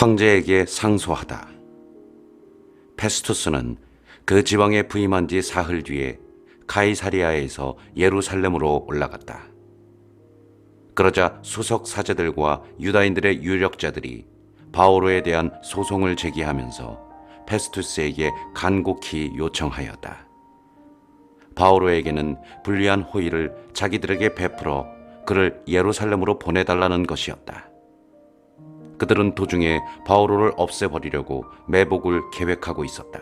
황제에게 상소하다. 페스투스는 그 지왕에 부임한 지 사흘 뒤에 카이사리아에서 예루살렘으로 올라갔다. 그러자 수석 사제들과 유다인들의 유력자들이 바오로에 대한 소송을 제기하면서 페스투스에게 간곡히 요청하였다. 바오로에게는 불리한 호의를 자기들에게 베풀어 그를 예루살렘으로 보내달라는 것이었다. 그들은 도중에 바오로를 없애버리려고 매복을 계획하고 있었다.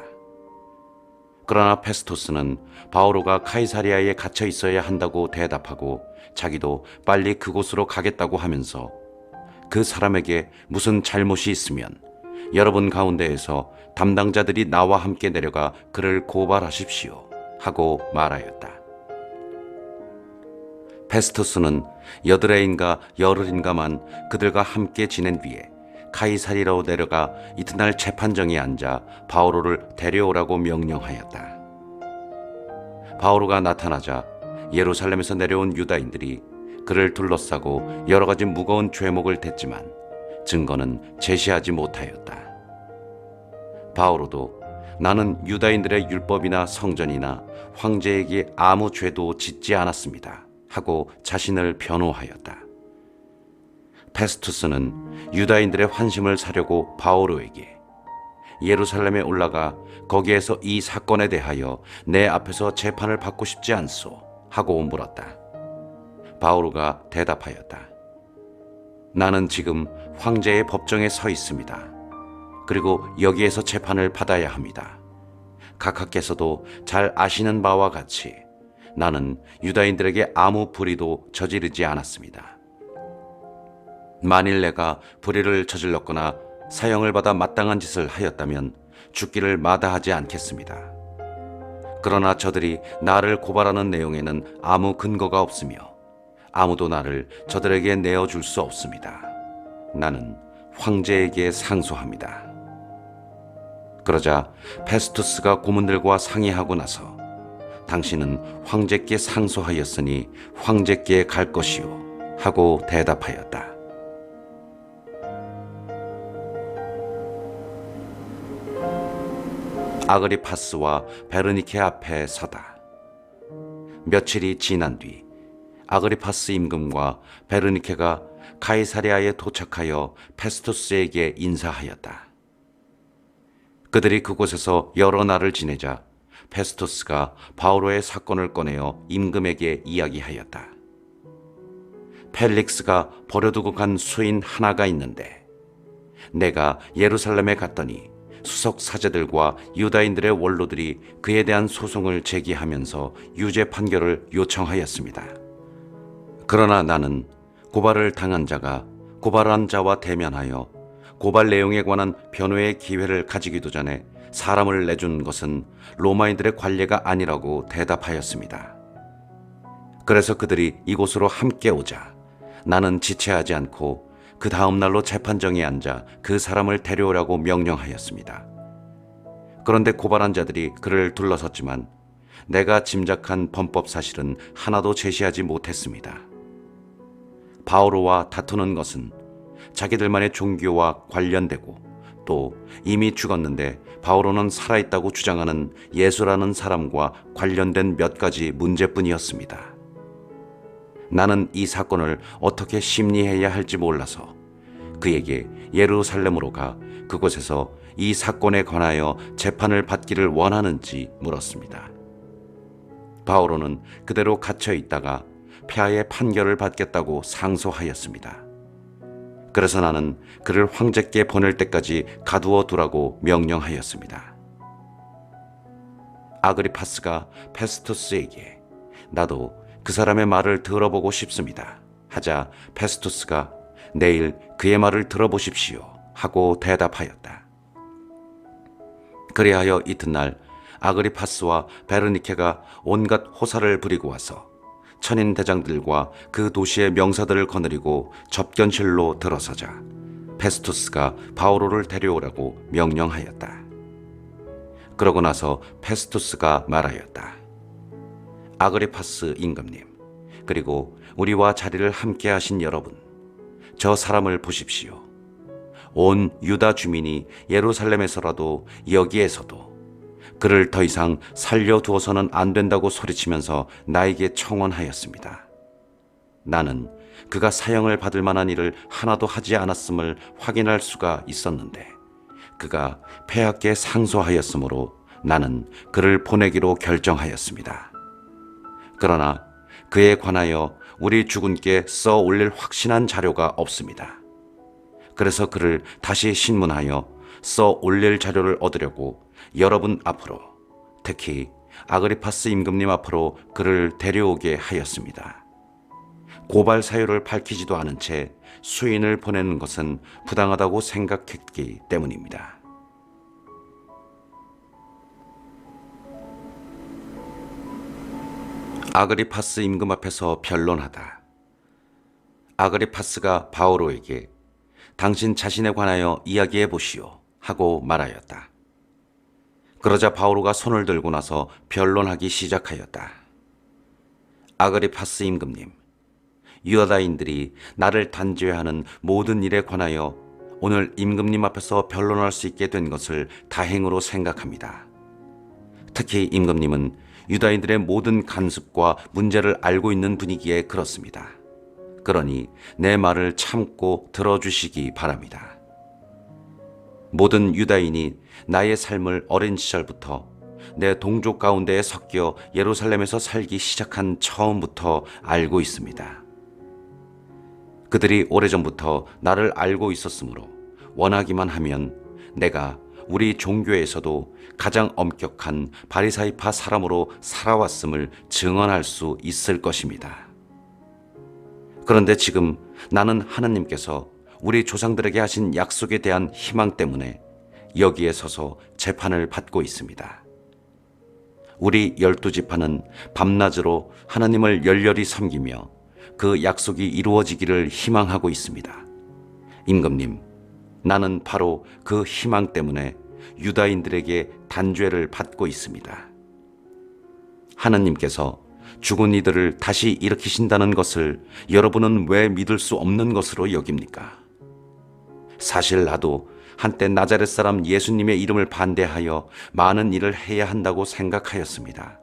그러나 페스토스는 바오로가 카이사리아에 갇혀 있어야 한다고 대답하고 자기도 빨리 그곳으로 가겠다고 하면서 그 사람에게 무슨 잘못이 있으면 여러분 가운데에서 담당자들이 나와 함께 내려가 그를 고발하십시오 하고 말하였다. 페스토스는 여드레인과 열흘인가만 그들과 함께 지낸 뒤에 카이사리아로 내려가 이튿날 재판정에 앉아 바오로를 데려오라고 명령하였다. 바오로가 나타나자 예루살렘에서 내려온 유다인들이 그를 둘러싸고 여러 가지 무거운 죄목을 댔지만 증거는 제시하지 못하였다. 바오로도 나는 유다인들의 율법이나 성전이나 황제에게 아무 죄도 짓지 않았습니다 하고 자신을 변호하였다. 페스투스는 유다인들의 환심을 사려고 바오로에게 예루살렘에 올라가 거기에서 이 사건에 대하여 내 앞에서 재판을 받고 싶지 않소 하고 물었다. 바오로가 대답하였다. 나는 지금 황제의 법정에 서 있습니다. 그리고 여기에서 재판을 받아야 합니다. 각하께서도 잘 아시는 바와 같이 나는 유다인들에게 아무 불의도 저지르지 않았습니다. 만일 내가 불의를 저질렀거나 사형을 받아 마땅한 짓을 하였다면 죽기를 마다하지 않겠습니다. 그러나 저들이 나를 고발하는 내용에는 아무 근거가 없으며 아무도 나를 저들에게 내어줄 수 없습니다. 나는 황제에게 상소합니다. 그러자 페스투스가 고문들과 상의하고 나서 당신은 황제께 상소하였으니 황제께 갈 것이요 하고 대답하였다. 아그리파스와 베르니케 앞에 서다. 며칠이 지난 뒤 아그리파스 임금과 베르니케가 카이사리아에 도착하여 페스투스에게 인사하였다. 그들이 그곳에서 여러 날을 지내자 페스투스가 바오로의 사건을 꺼내어 임금에게 이야기하였다. 펠릭스가 버려두고 간 수인 하나가 있는데 내가 예루살렘에 갔더니 수석 사제들과 유다인들의 원로들이 그에 대한 소송을 제기하면서 유죄 판결을 요청하였습니다. 그러나 나는 고발을 당한 자가 고발한 자와 대면하여 고발 내용에 관한 변호의 기회를 가지기도 전에 사람을 내준 것은 로마인들의 관례가 아니라고 대답하였습니다. 그래서 그들이 이곳으로 함께 오자 나는 지체하지 않고 그 다음 날로 재판정에 앉아 그 사람을 데려오라고 명령하였습니다. 그런데 고발한 자들이 그를 둘러섰지만 내가 짐작한 범법 사실은 하나도 제시하지 못했습니다. 바오로와 다투는 것은 자기들만의 종교와 관련되고 또 이미 죽었는데 바오로는 살아있다고 주장하는 예수라는 사람과 관련된 몇 가지 문제뿐이었습니다. 나는 이 사건을 어떻게 심리해야 할지 몰라서 그에게 예루살렘으로 가 그곳에서 이 사건에 관하여 재판을 받기를 원하는지 물었습니다. 바오로는 그대로 갇혀 있다가 폐하의 판결을 받겠다고 상소하였습니다. 그래서 나는 그를 황제께 보낼 때까지 가두어 두라고 명령하였습니다. 아그리파스가 페스투스에게 나도 그 사람의 말을 들어보고 싶습니다 하자 페스투스가 내일 그의 말을 들어보십시오 하고 대답하였다. 그리하여 이튿날 아그리파스와 베르니케가 온갖 호사를 부리고 와서 천인 대장들과 그 도시의 명사들을 거느리고 접견실로 들어서자 페스투스가 바오로를 데려오라고 명령하였다. 그러고 나서 페스투스가 말하였다. 아그리파스 임금님, 그리고 우리와 자리를 함께 하신 여러분, 저 사람을 보십시오. 온 유다 주민이 예루살렘에서라도 여기에서도 그를 더 이상 살려두어서는 안 된다고 소리치면서 나에게 청원하였습니다. 나는 그가 사형을 받을 만한 일을 하나도 하지 않았음을 확인할 수가 있었는데 그가 폐하께 상소하였으므로 나는 그를 보내기로 결정하였습니다. 그러나 그에 관하여 우리 주군께 써 올릴 확신한 자료가 없습니다. 그래서 그를 다시 신문하여 써 올릴 자료를 얻으려고 여러분 앞으로, 특히 아그리파스 임금님 앞으로 그를 데려오게 하였습니다. 고발 사유를 밝히지도 않은 채 수인을 보내는 것은 부당하다고 생각했기 때문입니다. 아그리파스 임금 앞에서 변론하다. 아그리파스가 바오로에게 당신 자신에 관하여 이야기해 보시오 하고 말하였다. 그러자 바오로가 손을 들고 나서 변론하기 시작하였다. 아그리파스 임금님, 유다인들이 나를 단죄하는 모든 일에 관하여 오늘 임금님 앞에서 변론할 수 있게 된 것을 다행으로 생각합니다. 특히 임금님은 유다인들의 모든 간섭과 문제를 알고 있는 분이기에 그렇습니다. 그러니 내 말을 참고 들어주시기 바랍니다. 모든 유다인이 나의 삶을 어린 시절부터 내 동족 가운데에 섞여 예루살렘에서 살기 시작한 처음부터 알고 있습니다. 그들이 오래전부터 나를 알고 있었으므로 원하기만 하면 내가 우리 종교에서도 가장 엄격한 바리사이파 사람으로 살아왔음을 증언할 수 있을 것입니다. 그런데 지금 나는 하나님께서 우리 조상들에게 하신 약속에 대한 희망 때문에 여기에 서서 재판을 받고 있습니다. 우리 12지파는 밤낮으로 하나님을 열렬히 섬기며 그 약속이 이루어지기를 희망하고 있습니다. 임금님, 나는 바로 그 희망 때문에 유다인들에게 단죄를 받고 있습니다. 하나님께서 죽은 이들을 다시 일으키신다는 것을 여러분은 왜 믿을 수 없는 것으로 여깁니까? 사실 나도 한때 나자렛 사람 예수님의 이름을 반대하여 많은 일을 해야 한다고 생각하였습니다.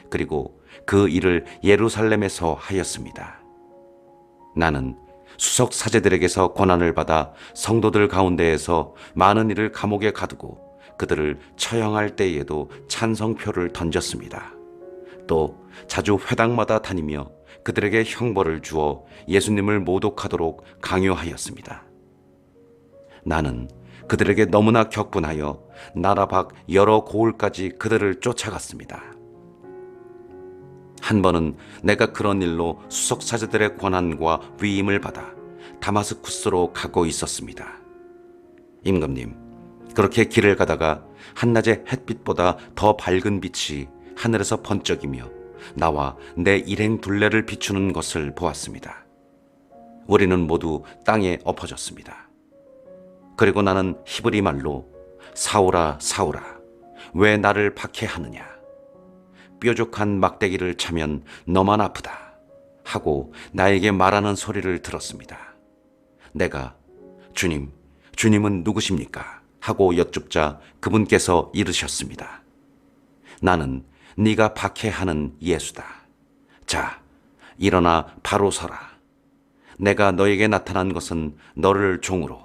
그리고 그 일을 예루살렘에서 하였습니다. 나는 수석 사제들에게서 권한을 받아 성도들 가운데에서 많은 이를 감옥에 가두고 그들을 처형할 때에도 찬성표를 던졌습니다. 또 자주 회당마다 다니며 그들에게 형벌을 주어 예수님을 모독하도록 강요하였습니다. 나는 그들에게 너무나 격분하여 나라 밖 여러 고을까지 그들을 쫓아갔습니다. 한 번은 내가 그런 일로 수석 사제들의 권한과 위임을 받아 다마스쿠스로 가고 있었습니다. 임금님, 그렇게 길을 가다가 한낮의 햇빛보다 더 밝은 빛이 하늘에서 번쩍이며 나와 내 일행 둘레를 비추는 것을 보았습니다. 우리는 모두 땅에 엎어졌습니다. 그리고 나는 히브리 말로 사울아 사울아 왜 나를 박해하느냐, 뾰족한 막대기를 차면 너만 아프다 하고 나에게 말하는 소리를 들었습니다. 내가 주님, 주님은 누구십니까? 하고 여쭙자 그분께서 이르셨습니다. 나는 네가 박해하는 예수다. 자, 일어나 바로 서라. 내가 너에게 나타난 것은 너를 종으로,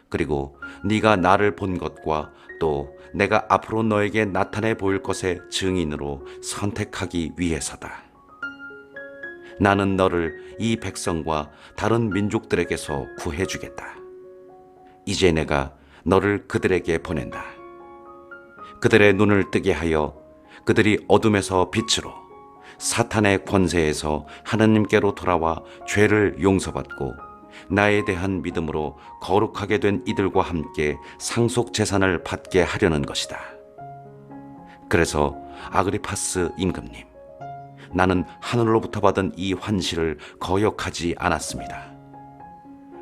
그리고 네가 나를 본 것과 또 내가 앞으로 너에게 나타내 보일 것의 증인으로 선택하기 위해서다. 나는 너를 이 백성과 다른 민족들에게서 구해주겠다. 이제 내가 너를 그들에게 보낸다. 그들의 눈을 뜨게 하여 그들이 어둠에서 빛으로, 사탄의 권세에서 하나님께로 돌아와 죄를 용서받고 나에 대한 믿음으로 거룩하게 된 이들과 함께 상속 재산을 받게 하려는 것이다. 그래서 아그리파스 임금님, 나는 하늘로부터 받은 이 환시를 거역하지 않았습니다.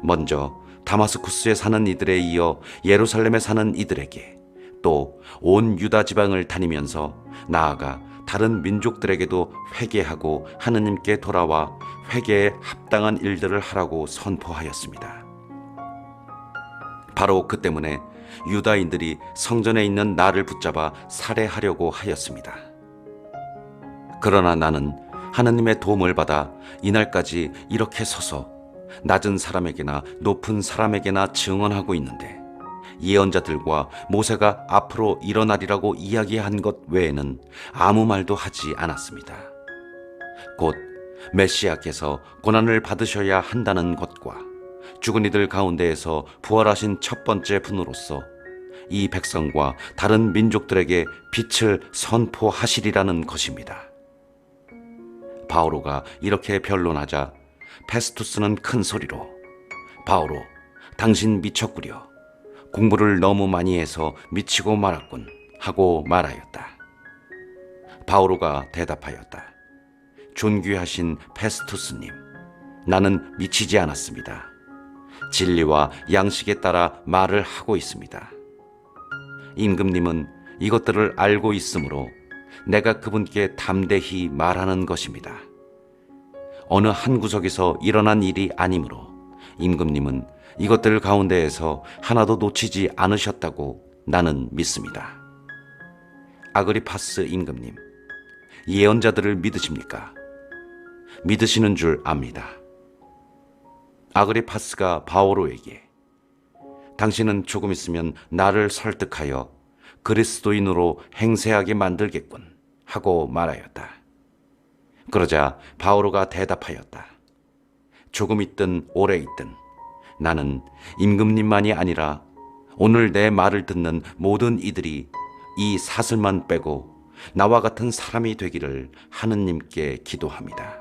먼저 다마스쿠스에 사는 이들에 이어 예루살렘에 사는 이들에게, 또 온 유다 지방을 다니면서 나아가 다른 민족들에게도 회개하고 하느님께 돌아와 회개에 합당한 일들을 하라고 선포하였습니다. 바로 그 때문에 유다인들이 성전에 있는 나를 붙잡아 살해하려고 하였습니다. 그러나 나는 하느님의 도움을 받아 이날까지 이렇게 서서 낮은 사람에게나 높은 사람에게나 증언하고 있는데, 예언자들과 모세가 앞으로 일어나리라고 이야기한 것 외에는 아무 말도 하지 않았습니다. 곧 메시아께서 고난을 받으셔야 한다는 것과 죽은 이들 가운데에서 부활하신 첫 번째 분으로서 이 백성과 다른 민족들에게 빛을 선포하시리라는 것입니다. 바오로가 이렇게 변론하자 페스투스는 큰 소리로 바오로, 당신 미쳤구려. 공부를 너무 많이 해서 미치고 말았군 하고 말하였다. 바오로가 대답하였다. 존귀하신 페스투스님, 나는 미치지 않았습니다. 진리와 양식에 따라 말을 하고 있습니다. 임금님은 이것들을 알고 있으므로 내가 그분께 담대히 말하는 것입니다. 어느 한 구석에서 일어난 일이 아니므로 임금님은 이것들 가운데에서 하나도 놓치지 않으셨다고 나는 믿습니다. 아그리파스 임금님, 예언자들을 믿으십니까? 믿으시는 줄 압니다. 아그리파스가 바오로에게 당신은 조금 있으면 나를 설득하여 그리스도인으로 행세하게 만들겠군 하고 말하였다. 그러자 바오로가 대답하였다. 조금 있든 오래 있든 나는 임금님만이 아니라 오늘 내 말을 듣는 모든 이들이 이 사슬만 빼고 나와 같은 사람이 되기를 하느님께 기도합니다.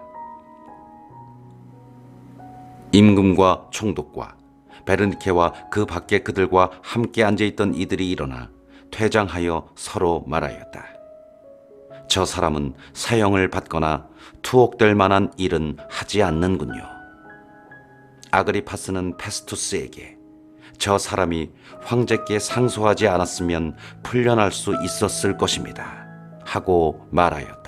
임금과 총독과 베르니케와 그 밖에 그들과 함께 앉아있던 이들이 일어나 퇴장하여 서로 말하였다. 저 사람은 사형을 받거나 투옥될 만한 일은 하지 않는군요. 아그리파스는 페스투스에게 저 사람이 황제께 상소하지 않았으면 풀려날 수 있었을 것입니다 하고 말하였다.